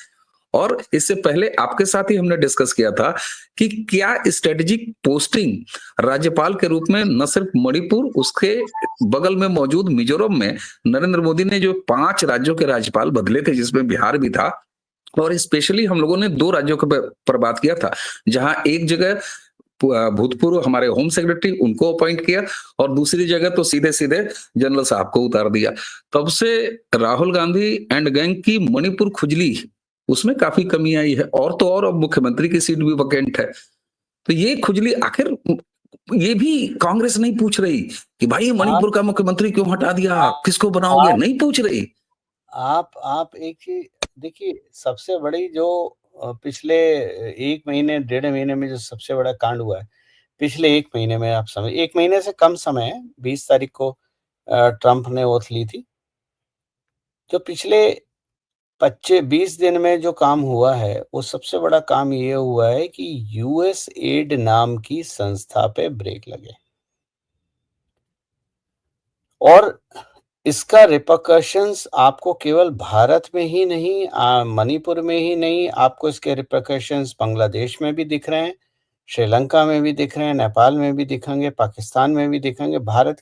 और इससे पहले आपके साथ ही हमने डिस्कस किया था कि क्या स्ट्रेटेजिक पोस्टिंग राज्यपाल के रूप में न सिर्फ मणिपुर, उसके बगल में मौजूद मिजोरम में नरेंद्र मोदी ने जो 5 राज्यों के राज्यपाल बदले थे, जिसमें बिहार भी था, और स्पेशली हम लोगों ने 2 राज्यों के पर बात किया था, जहां एक जगह भूतपूर्व हमारे होम सेक्रेटरी उनको अपॉइंट किया, और दूसरी जगह तो सीधे सीधे जनरल साहब को उतार दिया। तब से राहुल गांधी एंड गैंग की मणिपुर खुजली, उसमें काफी कमी आई है। और तो और अब मुख्यमंत्री की सीट भी वैकेंट है। तो ये खुजली आखिर, ये भी कांग्रेस नहीं पूछ रही कि भाई आप मणिपुर का मुख्यमंत्री क्यों हटा दिया, आप किसको बनाओगे, आप नहीं पूछ रही। आप एक चीज़ देखिए, सबसे बड़ी जो पिछले 1 महीने, डेढ़ महीने में जो सबसे बड़ा कांड हुआ है, पिछले 1 महीने में, आप समझ 1 महीने से कम समय है, 20 तारीख को ट्रंप ने ओथ ली थी। जो पिछले 20 दिन में जो काम हुआ है, वो सबसे बड़ा काम ये हुआ है कि यूएस एड नाम की संस्था पे ब्रेक लगे। और इसका रिपरकशंस आपको केवल भारत में ही नहीं, मणिपुर में ही नहीं, आपको इसके रिपरकशंस बांग्लादेश में भी दिख रहे हैं, श्रीलंका में भी दिख रहे हैं, नेपाल में भी दिखेंगे, पाकिस्तान में भी दिखेंगे। भारत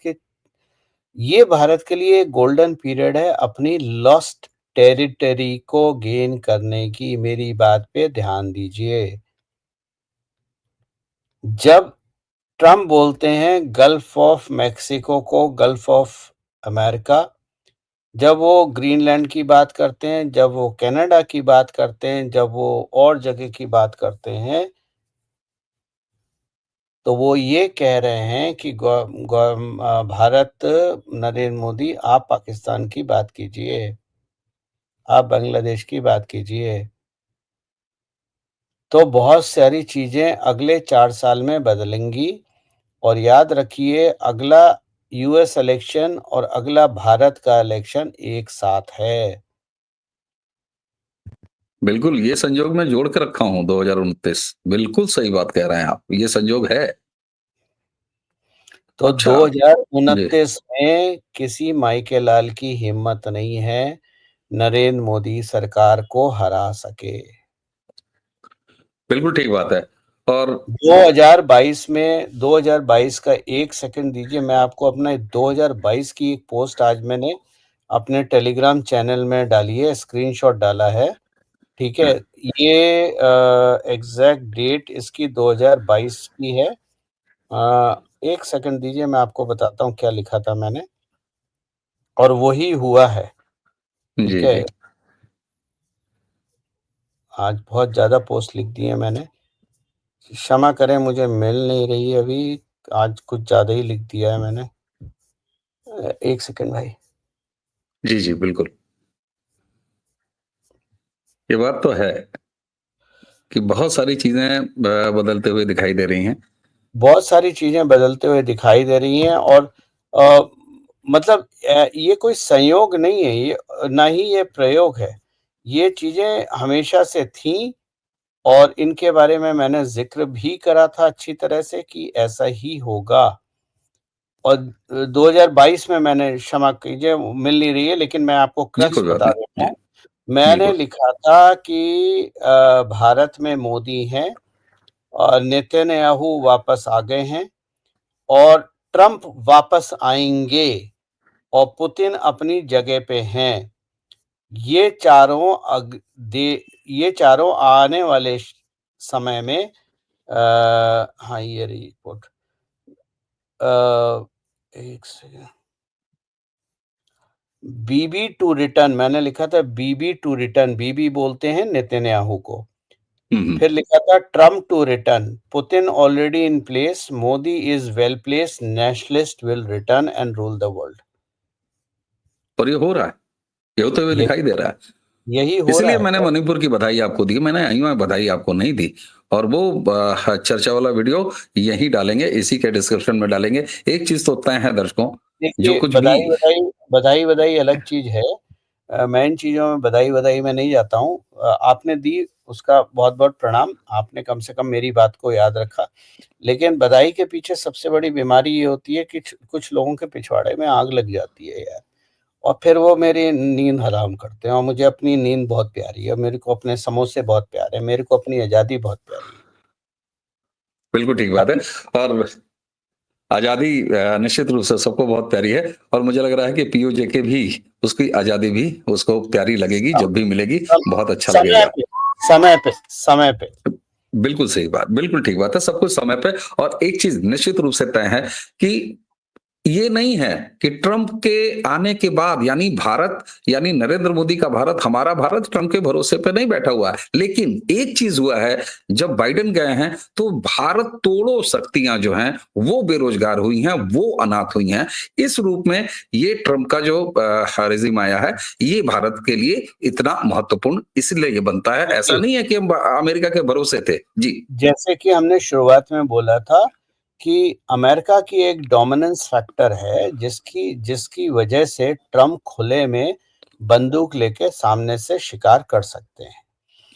के लिए गोल्डन पीरियड है अपनी लॉस्ट टेरिटरी को गेन करने की। मेरी बात पे ध्यान दीजिए। जब ट्रम्प बोलते हैं गल्फ ऑफ मेक्सिको को गल्फ ऑफ अमेरिका, जब वो ग्रीनलैंड की बात करते हैं, जब वो कनाडा की बात करते हैं, जब वो और जगह की बात करते हैं, तो वो ये कह रहे हैं कि भारत, नरेंद्र मोदी, आप पाकिस्तान की बात कीजिए, आप बांग्लादेश की बात कीजिए। तो बहुत सारी चीज़ें अगले 4 साल में बदलेंगी और याद रखिए अगला यूएस इलेक्शन और अगला भारत का इलेक्शन एक साथ है। बिल्कुल, ये संजोग मैं जोड़ के रखा हूँ 2029। बिल्कुल सही बात कह रहे हैं आप, ये संजोग है। तो अच्छा, जी, 2029 में किसी माई के लाल की हिम्मत नहीं है नरेंद्र मोदी सरकार को हरा सके। बिल्कुल ठीक बात है। और 2022 का 1 सेकंड दीजिए, मैं आपको अपना 2022 की एक पोस्ट आज मैंने अपने टेलीग्राम चैनल में डाली है, स्क्रीनशॉट डाला है, ठीक है? ये एग्ज़ैक्ट डेट इसकी 2022 की है। 1 सेकंड दीजिए, मैं आपको बताता हूँ क्या लिखा था मैंने और वही हुआ है, ठीक जी, है? जी। आज बहुत ज़्यादा पोस्ट लिख दी है मैंने, क्षमा करें मुझे मिल नहीं रही है अभी, आज कुछ ज़्यादा ही लिख दिया है मैंने। 1 सेकंड भाई। जी, जी, बिल्कुल। ये बात तो है कि बहुत सारी चीज़ें बदलते हुए दिखाई दे रही हैं। बहुत सारी चीज़ें बदलते हुए दिखाई दे रही हैं और मतलब ये कोई संयोग नहीं है, ये ना ही ये प्रयोग है। ये चीज़ें हमेशा से थीं और इनके बारे में मैंने ज़िक्र भी करा था अच्छी तरह से कि ऐसा ही होगा। और 2022 में मैंने, क्षमा कीजिए मिल नहीं रही है, लेकिन मैं आपको जी, क्रक्स कोई बात बता नहीं। देता जी, हूँ। मैंने बिल्कुल। लिखा था कि भारत में मोदी हैं और नेतन्याहू वापस आ गए हैं और ट्रंप वापस आएँगे और पुतिन अपनी जगह पे हैं। ये चारों ये चारों आने वाले समय में हाँ, ये रही report. Uh, 1 second. Bibi to return, मैंने लिखा था बीबी टू रिटर्न, बीबी बोलते हैं नेतन्याहू को। हुँ, हुँ। फिर लिखा था Trump to return, Putin already in place, Modi is well placed, nationalist will return and rule the world. और ये हो रहा है, ये होते हुए यही दिखाई दे रहा है। यही हो रहा इसलिए है। मैंने और मणिपुर की बधाई आपको दी, मैंने अयूँ बधाई आपको नहीं दी। और वो चर्चा वाला वीडियो यहीं डालेंगे, इसी के डिस्क्रिप्शन में डालेंगे। एक चीज़ तो तय है दर्शकों, जो देखिए, कुछ भी बधाई-वधाई अलग चीज़ है। मैं इन चीज़ों में बधाई-वधाई में नहीं जाता हूँ। आपने दी उसका बहुत-बहुत प्रणाम। आपने कम से कम मेरी बात को याद रखा। लेकिन बधाई के पीछे सबसे बड़ी बीमारी ये होती है कि कुछ लोगों के पिछवाड़े में आग लग जाती है यार। और फिर वो मेरी नींद हराम करते हैं और मुझे अपनी नींद बहुत प्यारी है, मेरे को अपने समोसे बहुत प्यारे हैं, मेरे को अपनी आज़ादी बहुत प्यारी है। बिल्कुल ठीक बात है। और आज़ादी निश्चित रूप से सबको बहुत प्यारी है और मुझे लग रहा है कि पीओजे के भी उसकी आज़ादी भी उसको प्यारी लगेगी, सम जब भी मिलेगी, सम बहुत अच्छा समय लगेगा। पे समय पे समय पे। बिल्कुल सही बात, बिल्कुल ठीक बात है, सब कुछ समय पे। और एक चीज़ निश्चित रूप से तय है कि ये नहीं है कि ट्रंप के आने के बाद यानी नरेंद्र मोदी का भारत, हमारा भारत ट्रंप के भरोसे पे नहीं बैठा हुआ है। लेकिन एक चीज हुआ है, जब बाइडेन गए हैं तो भारत तोड़ो शक्तियां जो हैं वो बेरोजगार हुई हैं, वो अनाथ हुई हैं। इस रूप में ये ट्रंप का जो रिजिम आया है, ये भारत के लिए इतना महत्वपूर्ण इसलिए ये बनता है। ऐसा देखिए, नहीं है कि हम अमेरिका के भरोसे थे। जी, जैसे कि हमने शुरुआत में बोला था कि अमेरिका की एक डोमिनेंस फैक्टर है जिसकी जिसकी वजह से ट्रंप खुले में बंदूक लेके सामने से शिकार कर सकते हैं।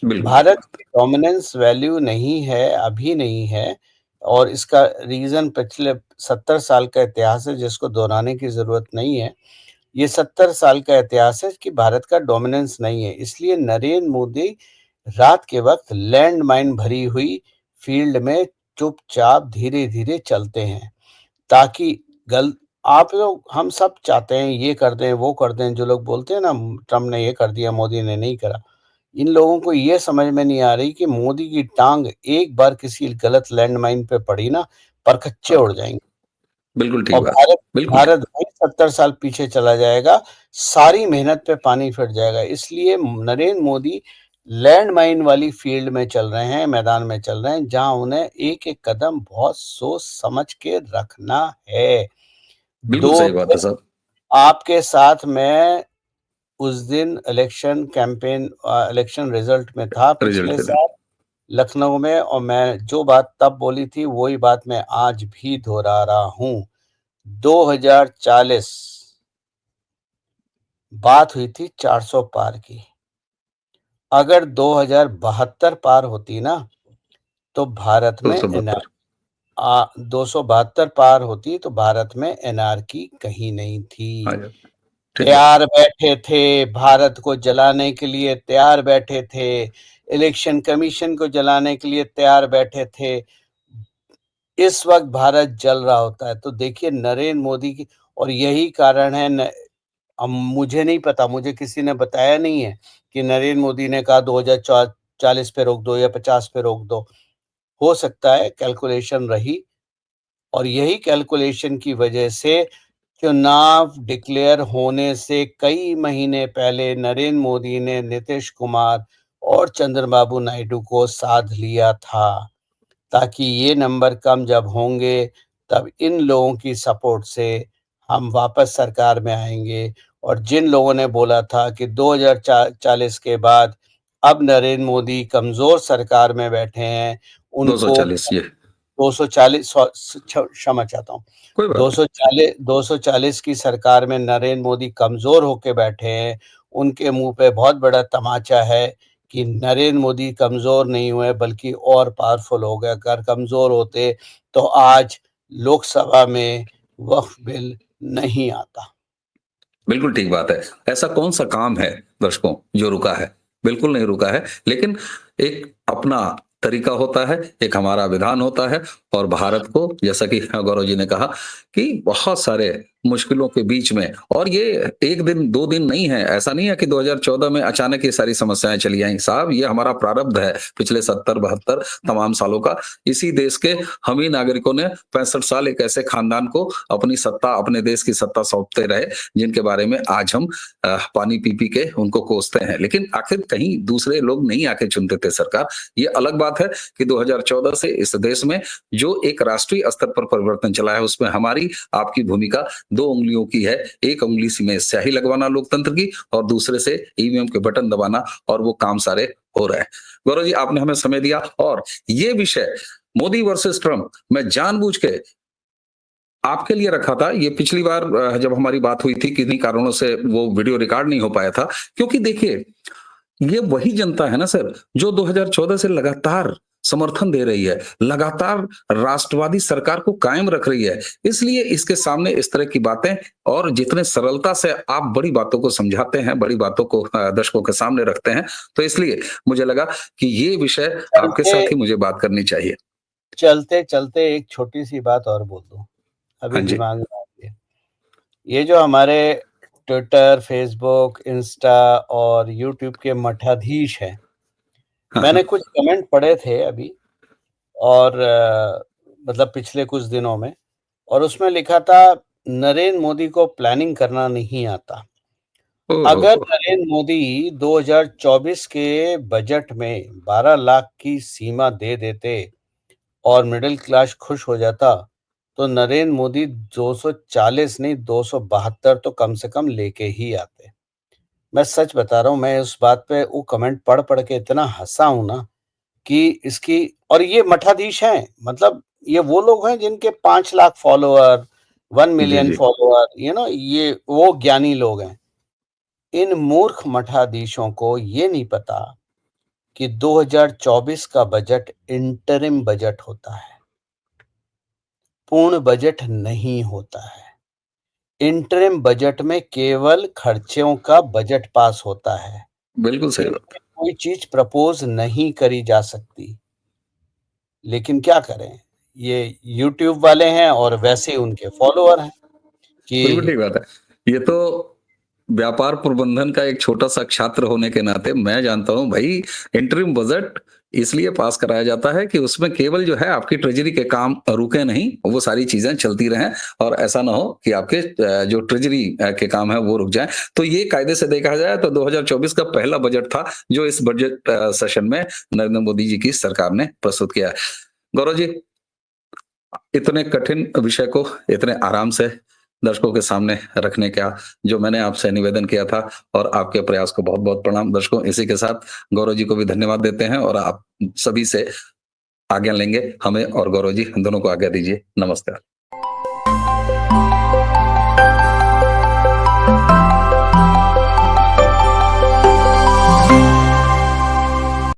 बिल्कुल ठीक भारत बात। की डोमिनेंस वैल्यू नहीं है, अभी नहीं है और इसका रीज़न पिछले 70 साल का इतिहास है जिसको दोहराने की ज़रूरत नहीं है। ये 70 साल का इतिहास है कि भारत का डोमिनेंस नहीं है, इसलिए नरेंद्र मोदी रात के वक़्त लैंड माइन भरी हुई फ़ील्ड में चुपचाप धीरे-धीरे चलते हैं, ताकि गल आप लोग, हम सब चाहते हैं ये कर दें, वो कर दें, जो लोग बोलते हैं ना ट्रम्प ने ये कर दिया, मोदी ने नहीं करा। इन लोगों को ये समझ में नहीं आ रही कि मोदी की टाँग एक बार किसी गलत लैंड माइन पे पड़ी ना, परखच्चे हाँ, उड़ जाएँगे। बिल्कुल ठीक और बात है, बिल्कुल ठीक। भारत वही 70 साल पीछे चला जाएगा, सारी मेहनत पे पानी फिर जाएगा। इसलिए नरेंद्र मोदी लैंड माइन वाली फील्ड में चल रहे हैं, मैदान में चल रहे हैं, जहां उन्हें एक-एक कदम बहुत सोच समझ के रखना है। बिल्कुल 2 सही बात है साहब। आपके साथ मैं उस दिन इलेक्शन रिजल्ट में था रिजल्ट पिछले के दिन। साल लखनऊ में, और मैं जो बात तब बोली थी वही बात मैं आज भी दोहरा रहा हूँ। 2040 बात हुई थी 400 पार की। अगर 2072 पार होती ना, तो भारत में 272। 272 पार होती तो भारत में एनआरकी कहीं नहीं हाँ थी। जी, ठीक बात। तैयार बैठे थे, भारत को जलाने के लिए तैयार बैठे थे, इलेक्शन कमीशन को जलाने के लिए तैयार बैठे थे। इस वक़्त भारत जल रहा होता है, तो देखिए नरेंद्र मोदी की, और यही कारण है अब मुझे नहीं पता, मुझे किसी ने बताया नहीं है कि नरेंद्र मोदी ने कहा 2040 पे रोक दो या 50 पे रोक दो। हो सकता है कैलकुलेशन रही, और यही कैलकुलेशन की वजह से चुनाव डिक्लेयर होने से कई महीने पहले नरेंद्र मोदी ने नीतीश कुमार और चंद्रबाबू नायडू को साध लिया था, ताकि ये नंबर कम जब होंगे, तब इन लोगों की सपोर्ट से हम वापस सरकार में आएँगे। और जिन लोगों ने बोला था कि 2040 के बाद अब नरेंद्र मोदी कमज़ोर सरकार में बैठे हैं, उनको 240 ये 240 क्षमा चाहता हूँ। कोई बात नहीं। 240 की सरकार में नरेंद्र मोदी कमज़ोर होके बैठे हैं। उनके मुँह पे बहुत बड़ा तमाचा है कि नरेंद्र मोदी कमज़ोर नहीं हुए बल्कि और पावरफुल हो गए। अगर कमज़ोर होते तो आज लोकसभा में वक़्फ़ बिल नहीं आता। बिल्कुल ठीक बात है। ऐसा कौन-सा काम है दर्शकों जो रुका है? बिल्कुल नहीं रुका है, लेकिन एक अपना तरीका होता है, एक हमारा विधान होता है और भारत को जैसा कि गौरव जी ने कहा कि बहुत सारे मुश्किलों के बीच में, और ये 1 दिन 2 दिन नहीं है, ऐसा नहीं है कि 2014 में अचानक ये सारी समस्याएँ चली आईं। साहब ये हमारा प्रारब्ध है पिछले 70-72 तमाम सालों का। इसी देश के हम ही नागरिकों ने 65 साल एक ऐसे खानदान को अपनी सत्ता, अपने देश की सत्ता सौंपते रहे, जिनके बारे में आज हम पानी पी-पी के उनको कोसते हैं। लेकिन आखिर कहीं दूसरे लोग नहीं आके चुनते थे सरकार। ये अलग बात है कि 2014 से इस देश में जो एक राष्ट्रीय स्तर पर परिवर्तन चला है, उसमें हमारी, आपकी भूमिका 2 उँगलियों की है। एक उँगली से में स्याही लगवाना लोकतंत्र की और दूसरे से ईवीएम के बटन दबाना, और वो काम सारे हो रहे हैं। गौरव जी आपने हमें समय दिया, और ये विषय मोदी वर्सेस ट्रम्प मैं जानबूझ के आपके लिए रखा था। ये पिछली बार जब हमारी बात हुई थी किन्हीं कारणों से वो वीडियो रिकॉर्ड नहीं हो पाया था, क्योंकि देखिए ये वही जनता है ना सर, जो 2014 से लगातार समर्थन दे रही है, लगातार राष्ट्रवादी सरकार को कायम रख रही है। इसलिए इसके सामने इस तरह की बातें, और जितने सरलता से आप बड़ी बातों को समझाते हैं, बड़ी बातों को दर्शकों के सामने रखते हैं, तो इसलिए मुझे लगा कि ये विषय आपके चलते साथ ही मुझे बात करनी चाहिए। चलते-चलते एक छोटी-सी बात और बोल दूँ, अभी हाँ जी। दिमाग में आ रही है। ये जो हमारे ट्विटर, फ़ेसबुक, इंस्टा और यूट्यूब के मठाधीश हैं, हाँ, मैंने हाँ। कुछ कमेंट पढ़े थे अभी, और मतलब पिछले कुछ दिनों में, और उसमें लिखा था नरेंद्र मोदी को प्लानिंग करना नहीं आता। ओह हो अगर हो! नरेंद्र मोदी 2024 के बजट में 12 लाख की सीमा दे देते और मिडिल क्लास खुश हो जाता, तो नरेंद्र मोदी 240 नहीं 272 तो कम से कम लेके ही आते। मैं सच बता रहा हूँ, मैं उस बात पे वो कमेंट पढ़-पढ़ के इतना हँसा हूँ ना, कि इसकी, और ये मठाधीश हैं, मतलब ये वो लोग हैं जिनके 5 लाख फॉलोअर, 1 जी, मिलियन जी। फॉलोअर, ये वो ज्ञानी लोग हैं। इन मूर्ख मठाधीशों को ये नहीं पता कि 2024 का बजट इंटरिम बजट होता है, पूर्ण बजट नहीं होता है। इंटरिम बजट में केवल खर्चों का बजट पास होता है। बिल्कुल सही बात इसमें है। कोई चीज़ प्रपोज़ नहीं करी जा सकती। लेकिन क्या करें, ये यूट्यूब वाले हैं और वैसे ही उनके फॉलोअर हैं बिल्कुल कि ठीक बात है। ये तो व्यापार प्रबंधन का एक छोटा-सा छात्र होने के नाते मैं जानता हूँ भई, इंटरिम बजट इसलिए पास कराया जाता है कि उसमें केवल जो है आपकी ट्रेजरी के काम रुके नहीं, वो सारी चीजें चलती रहें और ऐसा ना हो कि आपके जो ट्रेजरी के काम है वो रुक जाए। तो ये कायदे से देखा जाए तो 2024 का पहला बजट था जो इस बजट सेशन में नरेंद्र मोदी जी की सरकार ने प्रस्तुत किया है। गौरव जी, इतने कठिन विषय को इतने आराम से दर्शकों के सामने रखने का जो मैंने आपसे निवेदन किया था और आपके प्रयास को बहुत-बहुत प्रणाम। दर्शकों, इसी के साथ गौरव जी को भी धन्यवाद देते हैं और आप सभी से आज्ञा लेंगे। हमें और गौरव जी दोनों को आज्ञा दीजिए। नमस्कार।